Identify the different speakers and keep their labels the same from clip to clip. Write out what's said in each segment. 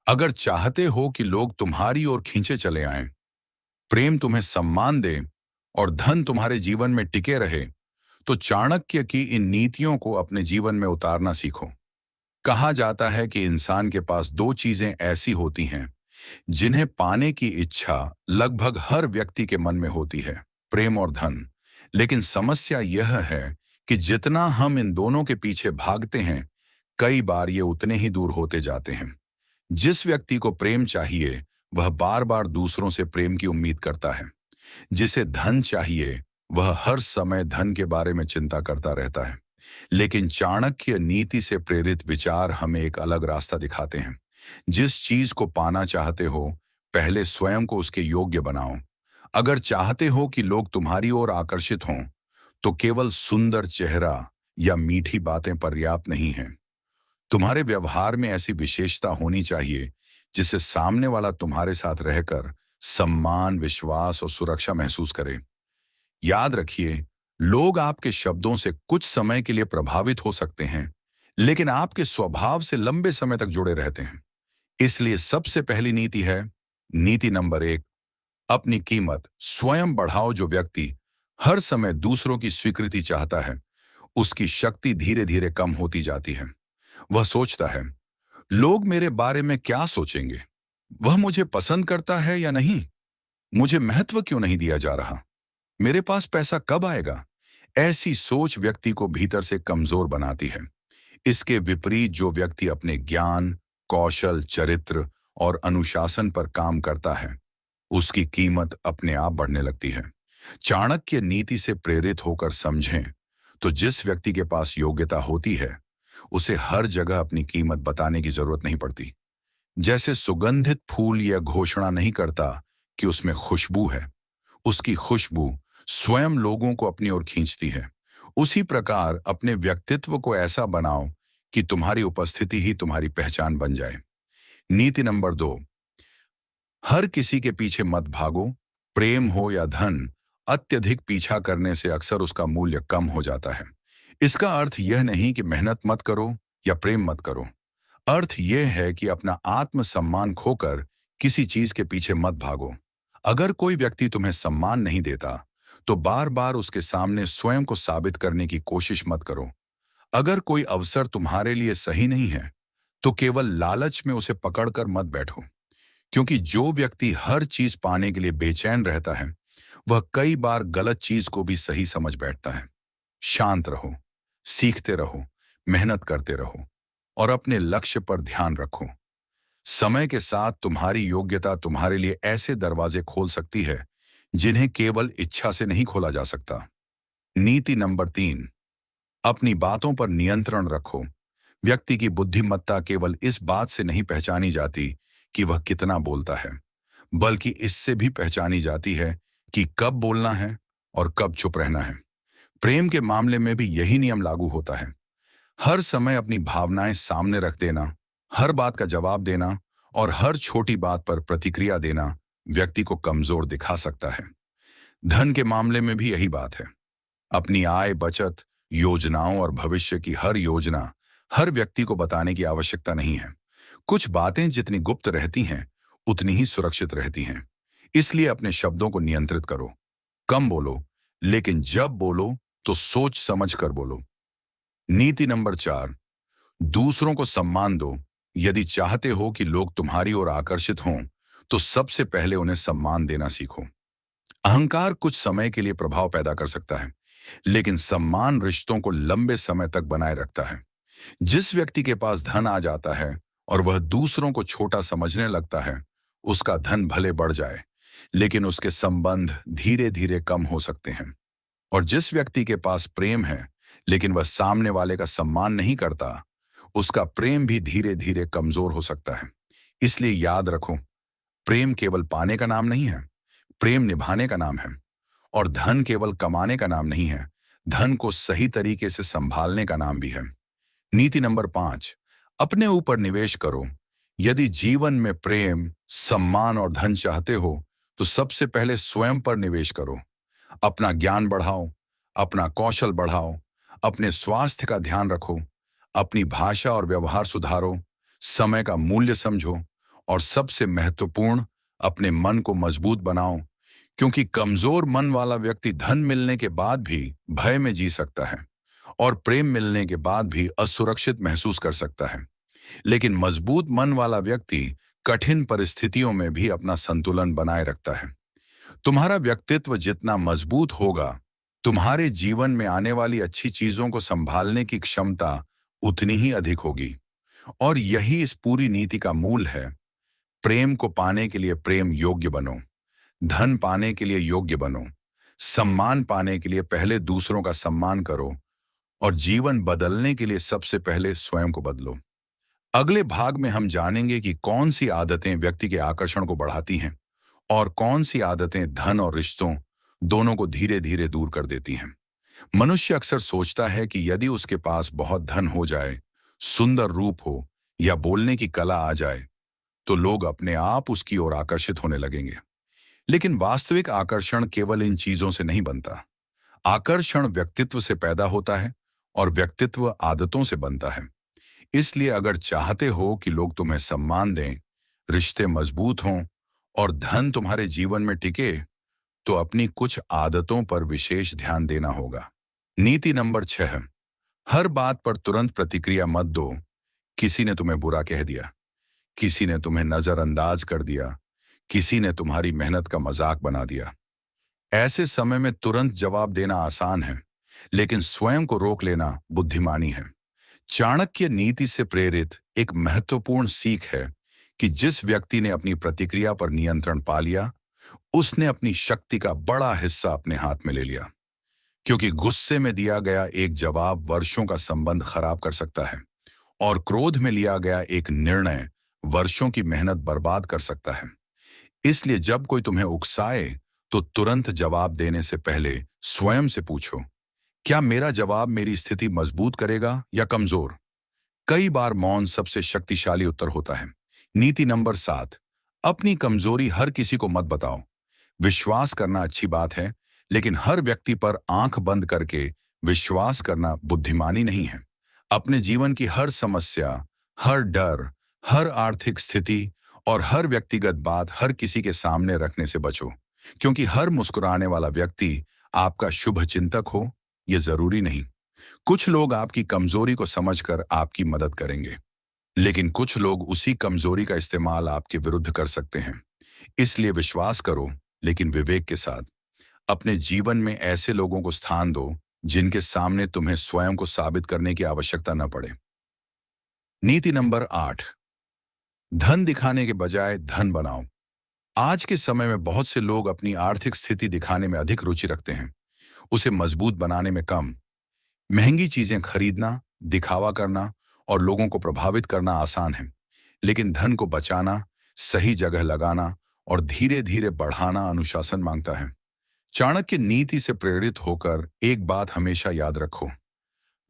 Speaker 1: अगर चाहते हो कि लोग तुम्हारी ओर खींचे चले आएं, प्रेम तुम्हें सम्मान दे और धन तुम्हारे जीवन में टिके रहे, तो चाणक्य की इन नीतियों को अपने जीवन में उतारना सीखो। कहा जाता है कि इंसान के पास दो चीजें ऐसी होती हैं जिन्हें पाने की इच्छा लगभग हर व्यक्ति के मन में होती है, प्रेम और धन। लेकिन समस्या यह है कि जितना हम इन दोनों के पीछे भागते हैं, कई बार ये उतने ही दूर होते जाते हैं। जिस व्यक्ति को प्रेम चाहिए, वह बार बार दूसरों से प्रेम की उम्मीद करता है। जिसे धन चाहिए, वह हर समय धन के बारे में चिंता करता रहता है। लेकिन चाणक्य नीति से प्रेरित विचार हमें एक अलग रास्ता दिखाते हैं। जिस चीज को पाना चाहते हो, पहले स्वयं को उसके योग्य बनाओ। अगर चाहते हो कि लोग तुम्हारी ओर आकर्षित हों, तो केवल सुंदर चेहरा या मीठी बातें पर्याप्त नहीं हैं। तुम्हारे व्यवहार में ऐसी विशेषता होनी चाहिए जिससे सामने वाला तुम्हारे साथ रहकर सम्मान, विश्वास और सुरक्षा महसूस करे। याद रखिए, लोग आपके शब्दों से कुछ समय के लिए प्रभावित हो सकते हैं, लेकिन आपके स्वभाव से लंबे समय तक जुड़े रहते हैं। इसलिए सबसे पहली नीति है, नीति नंबर 1, अपनी कीमत स्वयं बढ़ाओ। जो व्यक्ति हर समय दूसरों की स्वीकृति चाहता है, उसकी शक्ति धीरे धीरे कम होती जाती है। वह सोचता है, लोग मेरे बारे में क्या सोचेंगे, वह मुझे पसंद करता है या नहीं, मुझे महत्व क्यों नहीं दिया जा रहा, मेरे पास पैसा कब आएगा। ऐसी सोच व्यक्ति को भीतर से कमजोर बनाती है। इसके विपरीत जो व्यक्ति अपने ज्ञान, कौशल, चरित्र और अनुशासन पर काम करता है, उसकी कीमत अपने आप बढ़ने लगती है। चाणक्य नीति से प्रेरित होकर समझें तो जिस व्यक्ति के पास योग्यता होती है, उसे हर जगह अपनी कीमत बताने की जरूरत नहीं पड़ती। जैसे सुगंधित फूल यह घोषणा नहीं करता कि उसमें खुशबू है, उसकी खुशबू स्वयं लोगों को अपनी ओर खींचती है। उसी प्रकार अपने व्यक्तित्व को ऐसा बनाओ कि तुम्हारी उपस्थिति ही तुम्हारी पहचान बन जाए। नीति नंबर 2, हर किसी के पीछे मत भागो। प्रेम हो या धन, अत्यधिक पीछा करने से अक्सर उसका मूल्य कम हो जाता है। इसका अर्थ यह नहीं कि मेहनत मत करो या प्रेम मत करो। अर्थ यह है कि अपना आत्मसम्मान खोकर किसी चीज के पीछे मत भागो। अगर कोई व्यक्ति तुम्हें सम्मान नहीं देता, तो बार बार उसके सामने स्वयं को साबित करने की कोशिश मत करो। अगर कोई अवसर तुम्हारे लिए सही नहीं है, तो केवल लालच में उसे पकड़कर मत बैठो। क्योंकि जो व्यक्ति हर चीज पाने के लिए बेचैन रहता है, वह कई बार गलत चीज को भी सही समझ बैठता है। शांत रहो, सीखते रहो, मेहनत करते रहो और अपने लक्ष्य पर ध्यान रखो। समय के साथ तुम्हारी योग्यता तुम्हारे लिए ऐसे दरवाजे खोल सकती है जिन्हें केवल इच्छा से नहीं खोला जा सकता। नीति नंबर 3, अपनी बातों पर नियंत्रण रखो। व्यक्ति की बुद्धिमत्ता केवल इस बात से नहीं पहचानी जाती कि वह कितना बोलता है, बल्कि इससे भी पहचानी जाती है कि कब बोलना है और कब चुप रहना है। प्रेम के मामले में भी यही नियम लागू होता है। हर समय अपनी भावनाएं सामने रख देना, हर बात का जवाब देना और हर छोटी बात पर प्रतिक्रिया देना व्यक्ति को कमजोर दिखा सकता है। धन के मामले में भी यही बात है। अपनी आय, बचत, योजनाओं और भविष्य की हर योजना हर व्यक्ति को बताने की आवश्यकता नहीं है। कुछ बातें जितनी गुप्त रहती हैं, उतनी ही सुरक्षित रहती हैं। इसलिए अपने शब्दों को नियंत्रित करो। कम बोलो, लेकिन जब बोलो तो सोच समझ कर बोलो। नीति नंबर 4, दूसरों को सम्मान दो। यदि चाहते हो कि लोग तुम्हारी ओर आकर्षित हों, तो सबसे पहले उन्हें सम्मान देना सीखो। अहंकार कुछ समय के लिए प्रभाव पैदा कर सकता है, लेकिन सम्मान रिश्तों को लंबे समय तक बनाए रखता है। जिस व्यक्ति के पास धन आ जाता है और वह दूसरों को छोटा समझने लगता है, उसका धन भले बढ़ जाए, लेकिन उसके संबंध धीरे धीरे कम हो सकते हैं। और जिस व्यक्ति के पास प्रेम है, लेकिन वह सामने वाले का सम्मान नहीं करता, उसका प्रेम भी धीरे धीरे कमजोर हो सकता है। इसलिए याद रखो, प्रेम केवल पाने का नाम नहीं है, प्रेम निभाने का नाम है। और धन केवल कमाने का नाम नहीं है, धन को सही तरीके से संभालने का नाम भी है। नीति नंबर 5, अपने ऊपर निवेश करो। यदि जीवन में प्रेम, सम्मान और धन चाहते हो, तो सबसे पहले स्वयं पर निवेश करो। अपना ज्ञान बढ़ाओ, अपना कौशल बढ़ाओ, अपने स्वास्थ्य का ध्यान रखो, अपनी भाषा और व्यवहार सुधारो, समय का मूल्य समझो और सबसे महत्वपूर्ण, अपने मन को मजबूत बनाओ, क्योंकि कमजोर मन वाला व्यक्ति धन मिलने के बाद भी भय में जी सकता है और प्रेम मिलने के बाद भी असुरक्षित महसूस कर सकता है। लेकिन मजबूत मन वाला व्यक्ति कठिन परिस्थितियों में भी अपना संतुलन बनाए रखता है। तुम्हारा व्यक्तित्व जितना मजबूत होगा, तुम्हारे जीवन में आने वाली अच्छी चीजों को संभालने की क्षमता उतनी ही अधिक होगी। और यही इस पूरी नीति का मूल है। प्रेम को पाने के लिए प्रेम योग्य बनो, धन पाने के लिए योग्य बनो, सम्मान पाने के लिए पहले दूसरों का सम्मान करो, और जीवन बदलने के लिए सबसे पहले स्वयं को बदलो। अगले भाग में हम जानेंगे कि कौन सी आदतें व्यक्ति के आकर्षण को बढ़ाती हैं और कौन सी आदतें धन और रिश्तों दोनों को धीरे धीरे दूर कर देती हैं। मनुष्य अक्सर सोचता है कि यदि उसके पास बहुत धन हो जाए, सुंदर रूप हो या बोलने की कला आ जाए, तो लोग अपने आप उसकी ओर आकर्षित होने लगेंगे। लेकिन वास्तविक आकर्षण केवल इन चीजों से नहीं बनता। आकर्षण व्यक्तित्व से पैदा होता है और व्यक्तित्व आदतों से बनता है। इसलिए अगर चाहते हो कि लोग तुम्हें सम्मान दें, रिश्ते मजबूत हों और धन तुम्हारे जीवन में टिके, तो अपनी कुछ आदतों पर विशेष ध्यान देना होगा। नीति नंबर 6, हर बात पर तुरंत प्रतिक्रिया मत दो। किसी ने तुम्हें बुरा कह दिया, किसी ने तुम्हें नजरअंदाज कर दिया, किसी ने तुम्हारी मेहनत का मजाक बना दिया। ऐसे समय में तुरंत जवाब देना आसान है, लेकिन स्वयं को रोक लेना बुद्धिमानी है। चाणक्य नीति से प्रेरित एक महत्वपूर्ण सीख है कि जिस व्यक्ति ने अपनी प्रतिक्रिया पर नियंत्रण पा लिया, उसने अपनी शक्ति का बड़ा हिस्सा अपने हाथ में ले लिया। क्योंकि गुस्से में दिया गया एक जवाब वर्षों का संबंध खराब कर सकता है और क्रोध में लिया गया एक निर्णय वर्षों की मेहनत बर्बाद कर सकता है। इसलिए जब कोई तुम्हें उकसाए, तो तुरंत जवाब देने से पहले स्वयं से पूछो, क्या मेरा जवाब मेरी स्थिति मजबूत करेगा या कमजोर? कई बार मौन सबसे शक्तिशाली उत्तर होता है। नीति नंबर 7, अपनी कमजोरी हर किसी को मत बताओ। विश्वास करना अच्छी बात है, लेकिन हर व्यक्ति पर आंख बंद करके विश्वास करना बुद्धिमानी नहीं है। अपने जीवन की हर समस्या, हर डर, हर आर्थिक स्थिति और हर व्यक्तिगत बात हर किसी के सामने रखने से बचो, क्योंकि हर मुस्कुराने वाला व्यक्ति आपका शुभ चिंतक हो, ये जरूरी नहीं। कुछ लोग आपकी कमजोरी को समझकर आपकी मदद करेंगे, लेकिन कुछ लोग उसी कमजोरी का इस्तेमाल आपके विरुद्ध कर सकते हैं। इसलिए विश्वास करो, लेकिन विवेक के साथ। अपने जीवन में ऐसे लोगों को स्थान दो जिनके सामने तुम्हें स्वयं को साबित करने की आवश्यकता न पड़े। नीति नंबर 8, धन दिखाने के बजाय धन बनाओ। आज के समय में बहुत से लोग अपनी आर्थिक स्थिति दिखाने में अधिक रुचि रखते हैं, उसे मजबूत बनाने में कम। महंगी चीजें खरीदना, दिखावा करना और लोगों को प्रभावित करना आसान है, लेकिन धन को बचाना, सही जगह लगाना और धीरे धीरे बढ़ाना अनुशासन मांगता है। चाणक्य नीति से प्रेरित होकर एक बात हमेशा याद रखो,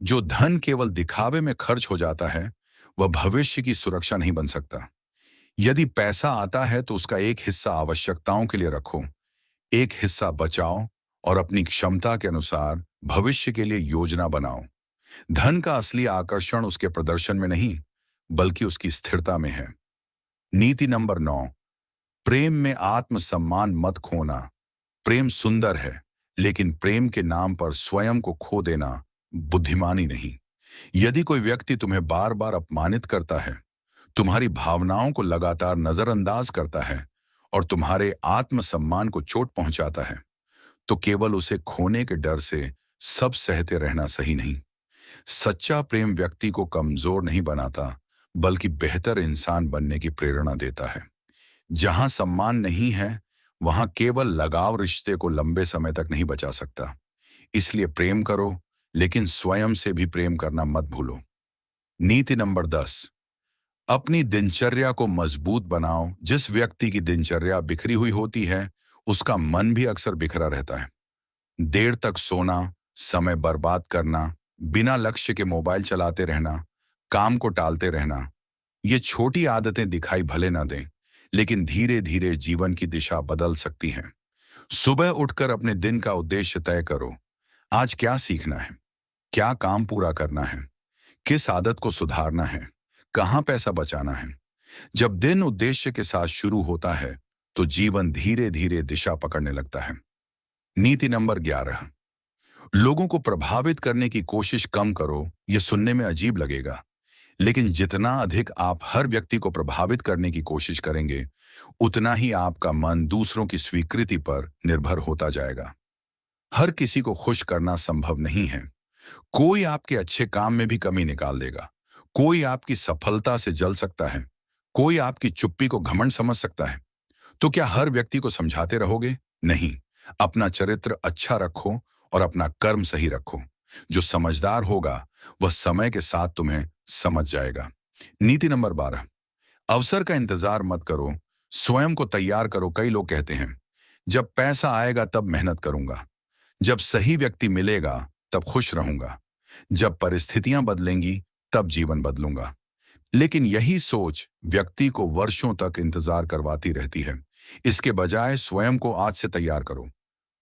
Speaker 1: जो धन केवल दिखावे में खर्च हो जाता है, वह भविष्य की सुरक्षा नहीं बन सकता। यदि पैसा आता है तो उसका एक हिस्सा आवश्यकताओं के लिए रखो, एक हिस्सा बचाओ और अपनी क्षमता के अनुसार भविष्य के लिए योजना बनाओ। धन का असली आकर्षण उसके प्रदर्शन में नहीं, बल्कि उसकी स्थिरता में है। नीति नंबर 9, प्रेम में आत्मसम्मान मत खोना। प्रेम सुंदर है, लेकिन प्रेम के नाम पर स्वयं को खो देना बुद्धिमानी नहीं। यदि कोई व्यक्ति तुम्हें बार बार अपमानित करता है, तुम्हारी भावनाओं को लगातार नजरअंदाज करता है और तुम्हारे आत्मसम्मान को चोट पहुंचाता है, तो केवल उसे खोने के डर से सब सहते रहना सही नहीं। सच्चा प्रेम व्यक्ति को कमजोर नहीं बनाता, बल्कि बेहतर इंसान बनने की प्रेरणा देता है। जहां सम्मान नहीं है, वहां केवल लगाव रिश्ते को लंबे समय तक नहीं बचा सकता। इसलिए प्रेम करो, लेकिन स्वयं से भी प्रेम करना मत भूलो। नीति नंबर 10, अपनी दिनचर्या को मजबूत बनाओ। जिस व्यक्ति की दिनचर्या बिखरी हुई होती है, उसका मन भी अक्सर बिखरा रहता है। देर तक सोना, समय बर्बाद करना, बिना लक्ष्य के मोबाइल चलाते रहना, काम को टालते रहना, ये छोटी आदतें दिखाई भले न दें, लेकिन धीरे धीरे जीवन की दिशा बदल सकती हैं। सुबह उठकर अपने दिन का उद्देश्य तय करो। आज क्या सीखना है, क्या काम पूरा करना है, किस आदत को सुधारना है, कहाँ पैसा बचाना है। जब दिन उद्देश्य के साथ शुरू होता है तो जीवन धीरे धीरे दिशा पकड़ने लगता है। नीति नंबर 11, लोगों को प्रभावित करने की कोशिश कम करो। यह सुनने में अजीब लगेगा, लेकिन जितना अधिक आप हर व्यक्ति को प्रभावित करने की कोशिश करेंगे, उतना ही आपका मन दूसरों की स्वीकृति पर निर्भर होता जाएगा। हर किसी को खुश करना संभव नहीं है। कोई आपके अच्छे काम में भी कमी निकाल देगा, कोई आपकी सफलता से जल सकता है, कोई आपकी चुप्पी को घमंड समझ सकता है। तो क्या हर व्यक्ति को समझाते रहोगे? नहीं। अपना चरित्र अच्छा रखो और अपना कर्म सही रखो। जो समझदार होगा वह समय के साथ तुम्हें समझ जाएगा। नीति नंबर 12, अवसर का इंतजार मत करो, स्वयं को तैयार करो। कई लोग कहते हैं, जब पैसा आएगा तब मेहनत करूंगा, जब सही व्यक्ति मिलेगा तब खुश रहूंगा, जब परिस्थितियां बदलेंगी तब जीवन बदलूंगा। लेकिन यही सोच व्यक्ति को वर्षों तक इंतजार करवाती रहती है। इसके बजाय स्वयं को आज से तैयार करो।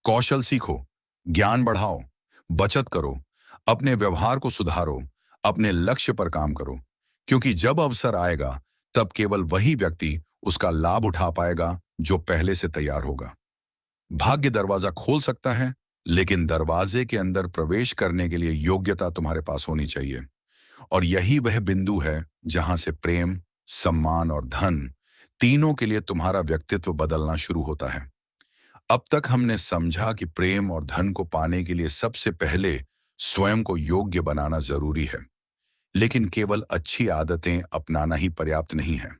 Speaker 1: कौशल सीखो, ज्ञान बढ़ाओ, बचत करो, अपने व्यवहार को सुधारो, अपने लक्ष्य पर काम करो। क्योंकि जब अवसर आएगा तब केवल वही व्यक्ति उसका लाभ उठा पाएगा जो पहले से तैयार होगा। भाग्य दरवाजा खोल सकता है, लेकिन दरवाजे के अंदर प्रवेश करने के लिए योग्यता तुम्हारे पास होनी चाहिए। और यही वह बिंदु है जहां से प्रेम, सम्मान और धन तीनों के लिए तुम्हारा व्यक्तित्व बदलना शुरू होता है। अब तक हमने समझा कि प्रेम और धन को पाने के लिए सबसे पहले स्वयं को योग्य बनाना जरूरी है। लेकिन केवल अच्छी आदतें अपनाना ही पर्याप्त नहीं है।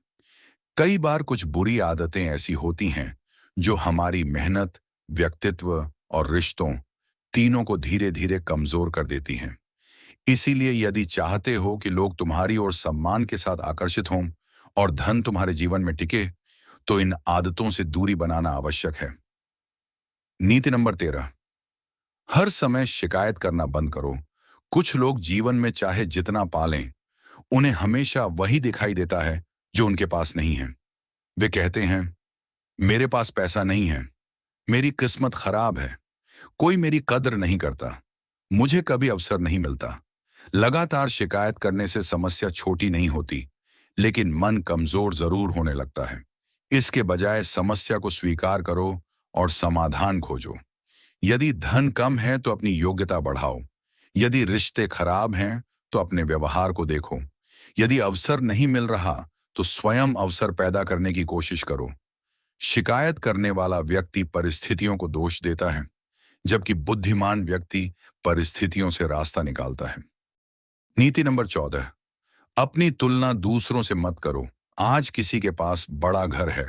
Speaker 1: कई बार कुछ बुरी आदतें ऐसी होती हैं जो हमारी मेहनत, व्यक्तित्व और रिश्तों तीनों को धीरे धीरे कमजोर कर देती हैं। इसीलिए यदि चाहते हो कि लोग तुम्हारी ओर सम्मान के साथ आकर्षित हों और धन तुम्हारे जीवन में टिके, तो इन आदतों से दूरी बनाना आवश्यक है। नीति नंबर 13, हर समय शिकायत करना बंद करो। कुछ लोग जीवन में चाहे जितना पालें, उन्हें हमेशा वही दिखाई देता है जो उनके पास नहीं है। वे कहते हैं, मेरे पास पैसा नहीं है, मेरी किस्मत खराब है, कोई मेरी कद्र नहीं करता, मुझे कभी अवसर नहीं मिलता। लगातार शिकायत करने से समस्या छोटी नहीं होती, लेकिन मन कमजोर जरूर होने लगता है। इसके बजाय समस्या को स्वीकार करो और समाधान खोजो। यदि धन कम है तो अपनी योग्यता बढ़ाओ। यदि रिश्ते खराब हैं तो अपने व्यवहार को देखो। यदि अवसर नहीं मिल रहा तो स्वयं अवसर पैदा करने की कोशिश करो। शिकायत करने वाला व्यक्ति परिस्थितियों को दोष देता है, जबकि बुद्धिमान व्यक्ति परिस्थितियों से रास्ता निकालता है। नीति नंबर 14, अपनी तुलना दूसरों से मत करो। आज किसी के पास बड़ा घर है,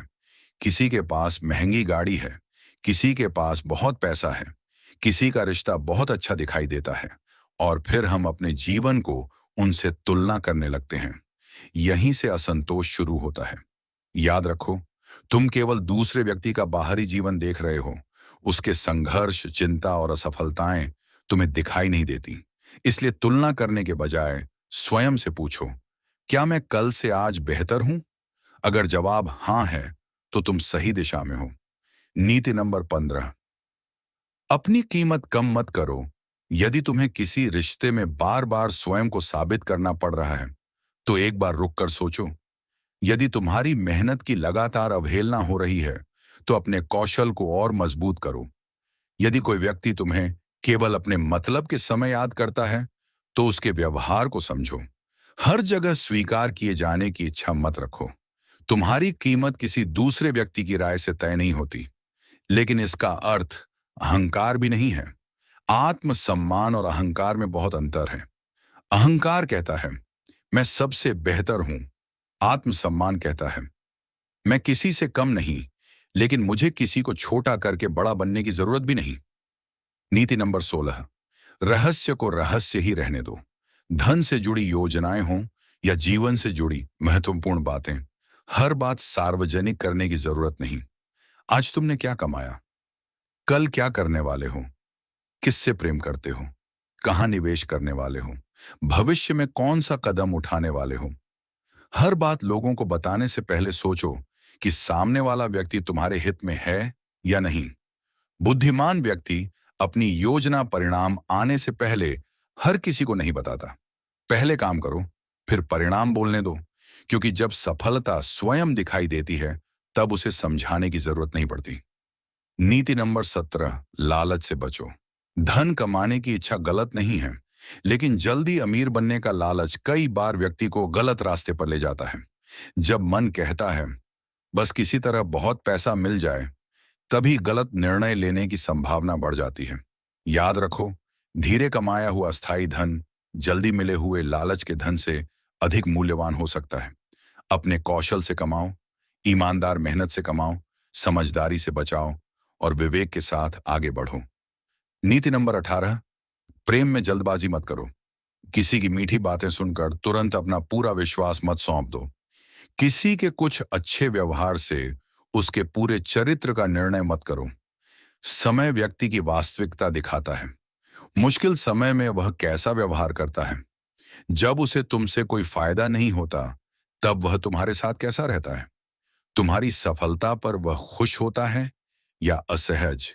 Speaker 1: किसी के पास महंगी गाड़ी है, किसी के पास बहुत पैसा है, किसी का रिश्ता बहुत अच्छा दिखाई देता है, और फिर हम अपने जीवन को उनसे तुलना करने लगते हैं। यहीं से असंतोष शुरू होता है। याद रखो, तुम केवल दूसरे व्यक्ति का बाहरी जीवन देख रहे हो। उसके संघर्ष, चिंता और असफलताएं तुम्हें दिखाई नहीं देती। इसलिए तुलना करने के बजाय स्वयं से पूछो, क्या मैं कल से आज बेहतर हूं? अगर जवाब हां है तो तुम सही दिशा में हो। नीति नंबर 15, अपनी कीमत कम मत करो। यदि तुम्हें किसी रिश्ते में बार बार स्वयं को साबित करना पड़ रहा है तो एक बार रुक कर सोचो। यदि तुम्हारी मेहनत की लगातार अवहेलना हो रही है तो अपने कौशल को और मजबूत करो। यदि कोई व्यक्ति तुम्हें केवल अपने मतलब के समय याद करता है तो उसके व्यवहार को समझो। हर जगह स्वीकार किए जाने की इच्छा मत रखो। तुम्हारी कीमत किसी दूसरे व्यक्ति की राय से तय नहीं होती, लेकिन इसका अर्थ अहंकार भी नहीं है। आत्मसम्मान और अहंकार में बहुत अंतर है। अहंकार कहता है, मैं सबसे बेहतर हूं। आत्मसम्मान कहता है, मैं किसी से कम नहीं, लेकिन मुझे किसी को छोटा करके बड़ा बनने की जरूरत भी नहीं। नीति नंबर 16, रहस्य को रहस्य ही रहने दो। धन से जुड़ी योजनाएं हों या जीवन से जुड़ी महत्वपूर्ण बातें, हर बात सार्वजनिक करने की जरूरत नहीं। आज तुमने क्या कमाया, कल क्या करने वाले हो, किससे प्रेम करते हो, कहां निवेश करने वाले हो, भविष्य में कौन सा कदम उठाने वाले हो, हर बात लोगों को बताने से पहले सोचो कि सामने वाला व्यक्ति तुम्हारे हित में है या नहीं। बुद्धिमान व्यक्ति अपनी योजना परिणाम आने से पहले हर किसी को नहीं बताता। पहले काम करो, फिर परिणाम बोलने दो, क्योंकि जब सफलता स्वयं दिखाई देती है तब उसे समझाने की जरूरत नहीं पड़ती। नीति नंबर 17, लालच से बचो। धन कमाने की इच्छा गलत नहीं है, लेकिन जल्दी अमीर बनने का लालच कई बार व्यक्ति को गलत रास्ते पर ले जाता है। जब मन कहता है बस किसी तरह बहुत पैसा मिल जाए, तभी गलत निर्णय लेने की संभावना बढ़ जाती है। याद रखो, धीरे कमाया हुआ अस्थायी धन जल्दी मिले हुए लालच के धन से अधिक मूल्यवान हो सकता है। अपने कौशल से कमाओ, ईमानदार मेहनत से कमाओ, समझदारी से बचाओ और विवेक के साथ आगे बढ़ो। नीति नंबर 18, प्रेम में जल्दबाजी मत करो। किसी की मीठी बातें सुनकर तुरंत अपना पूरा विश्वास मत सौंप दो। किसी के कुछ अच्छे व्यवहार से उसके पूरे चरित्र का निर्णय मत करो। समय व्यक्ति की वास्तविकता दिखाता है। मुश्किल समय में वह कैसा व्यवहार करता है, जब उसे तुमसे कोई फायदा नहीं होता तब वह तुम्हारे साथ कैसा रहता है। तुम्हारी सफलता पर वह खुश होता है या असहज।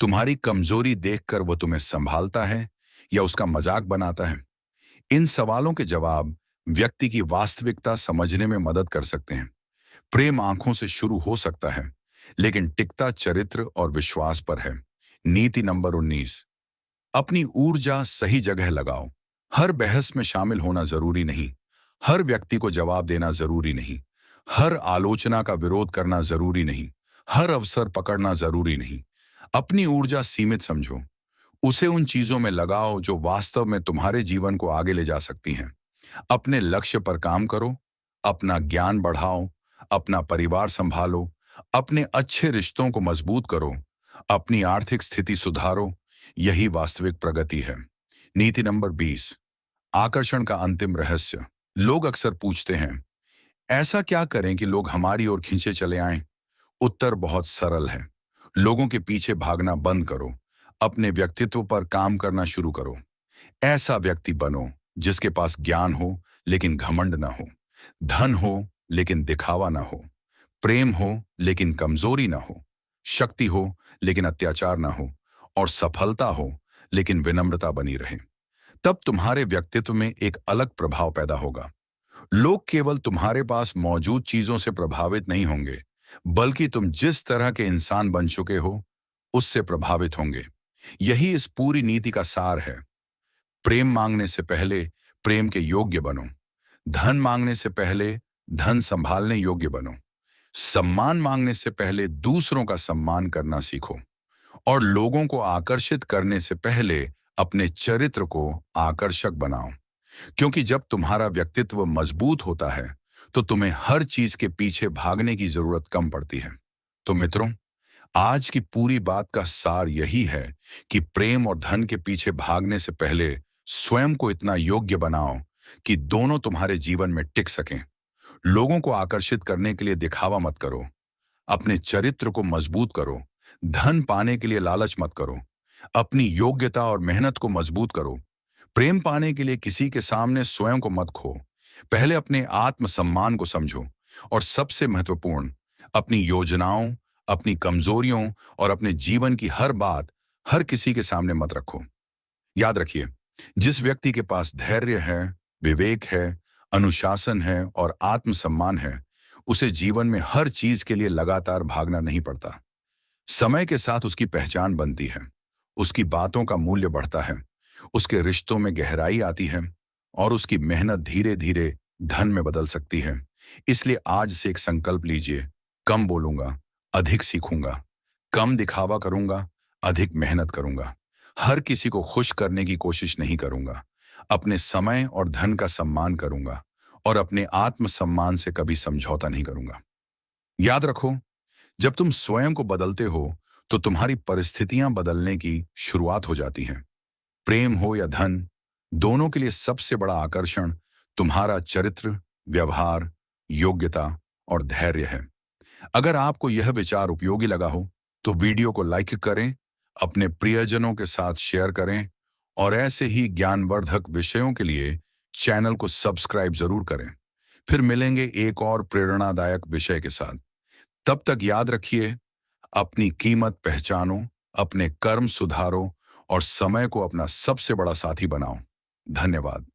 Speaker 1: तुम्हारी कमजोरी देखकर वह तुम्हें संभालता है या उसका मजाक बनाता है। इन सवालों के जवाब व्यक्ति की वास्तविकता समझने में मदद कर सकते हैं। प्रेम आंखों से शुरू हो सकता है, लेकिन टिकता चरित्र और विश्वास पर है। नीति नंबर 19, अपनी ऊर्जा सही जगह लगाओ। हर बहस में शामिल होना जरूरी नहीं, हर व्यक्ति को जवाब देना जरूरी नहीं, हर आलोचना का विरोध करना जरूरी नहीं, हर अवसर पकड़ना जरूरी नहीं। अपनी ऊर्जा सीमित समझो, उसे उन चीजों में लगाओ जो वास्तव में तुम्हारे जीवन को आगे ले जा सकती हैं। अपने लक्ष्य पर काम करो, अपना ज्ञान बढ़ाओ, अपना परिवार संभालो, अपने अच्छे रिश्तों को मजबूत करो, अपनी आर्थिक स्थिति सुधारो। यही वास्तविक प्रगति है। नीति नंबर 20, आकर्षण का अंतिम रहस्य। लोग अक्सर पूछते हैं, ऐसा क्या करें कि लोग हमारी ओर खींचे चले आएं? उत्तर बहुत सरल है। लोगों के पीछे भागना बंद करो, अपने व्यक्तित्व पर काम करना शुरू करो। ऐसा व्यक्ति बनो जिसके पास ज्ञान हो लेकिन घमंड ना हो, धन हो लेकिन दिखावा ना हो, प्रेम हो लेकिन कमजोरी ना हो, शक्ति हो लेकिन अत्याचार ना हो, और सफलता हो लेकिन विनम्रता बनी रहे। तब तुम्हारे व्यक्तित्व में एक अलग प्रभाव पैदा होगा। लोग केवल तुम्हारे पास मौजूद चीजों से प्रभावित नहीं होंगे, बल्कि तुम जिस तरह के इंसान बन चुके हो उससे प्रभावित होंगे। यही इस पूरी नीति का सार है। प्रेम मांगने से पहले प्रेम के योग्य बनो। धन मांगने से पहले धन संभालने योग्य बनो। सम्मान मांगने से पहले दूसरों का सम्मान करना सीखो। और लोगों को आकर्षित करने से पहले अपने चरित्र को आकर्षक बनाओ। क्योंकि जब तुम्हारा व्यक्तित्व मजबूत होता है तो तुम्हें हर चीज के पीछे भागने की जरूरत कम पड़ती है। तो मित्रों, आज की पूरी बात का सार यही है कि प्रेम और धन के पीछे भागने से पहले स्वयं को इतना योग्य बनाओ कि दोनों तुम्हारे जीवन में टिक सकें। लोगों को आकर्षित करने के लिए दिखावा मत करो, अपने चरित्र को मजबूत करो। धन पाने के लिए लालच मत करो, अपनी योग्यता और मेहनत को मजबूत करो। प्रेम पाने के लिए किसी के सामने स्वयं को मत खो, पहले अपने आत्मसम्मान को समझो। और सबसे महत्वपूर्ण, अपनी योजनाओं, अपनी कमजोरियों और अपने जीवन की हर बात हर किसी के सामने मत रखो। याद रखिए, जिस व्यक्ति के पास धैर्य है, विवेक है, अनुशासन है और आत्मसम्मान है, उसे जीवन में हर चीज के लिए लगातार भागना नहीं पड़ता। समय के साथ उसकी पहचान बनती है, उसकी बातों का मूल्य बढ़ता है, उसके रिश्तों में गहराई आती है और उसकी मेहनत धीरे धीरे धन में बदल सकती है। इसलिए आज से एक संकल्प लीजिए, कम बोलूंगा, अधिक सीखूंगा, कम दिखावा करूंगा, अधिक मेहनत करूंगा, हर किसी को खुश करने की कोशिश नहीं करूंगा, अपने समय और धन का सम्मान करूंगा और अपने आत्मसम्मान से कभी समझौता नहीं करूंगा। याद रखो, जब तुम स्वयं को बदलते हो तो तुम्हारी परिस्थितियां बदलने की शुरुआत हो जाती हैं। प्रेम हो या धन, दोनों के लिए सबसे बड़ा आकर्षण तुम्हारा चरित्र, व्यवहार, योग्यता और धैर्य है। अगर आपको यह विचार उपयोगी लगा हो तो वीडियो को लाइक करें, अपने प्रियजनों के साथ शेयर करें और ऐसे ही ज्ञानवर्धक विषयों के लिए चैनल को सब्सक्राइब जरूर करें। फिर मिलेंगे एक और प्रेरणादायक विषय के साथ। तब तक याद रखिए, अपनी कीमत पहचानो, अपने कर्म सुधारो और समय को अपना सबसे बड़ा साथी बनाओ। धन्यवाद।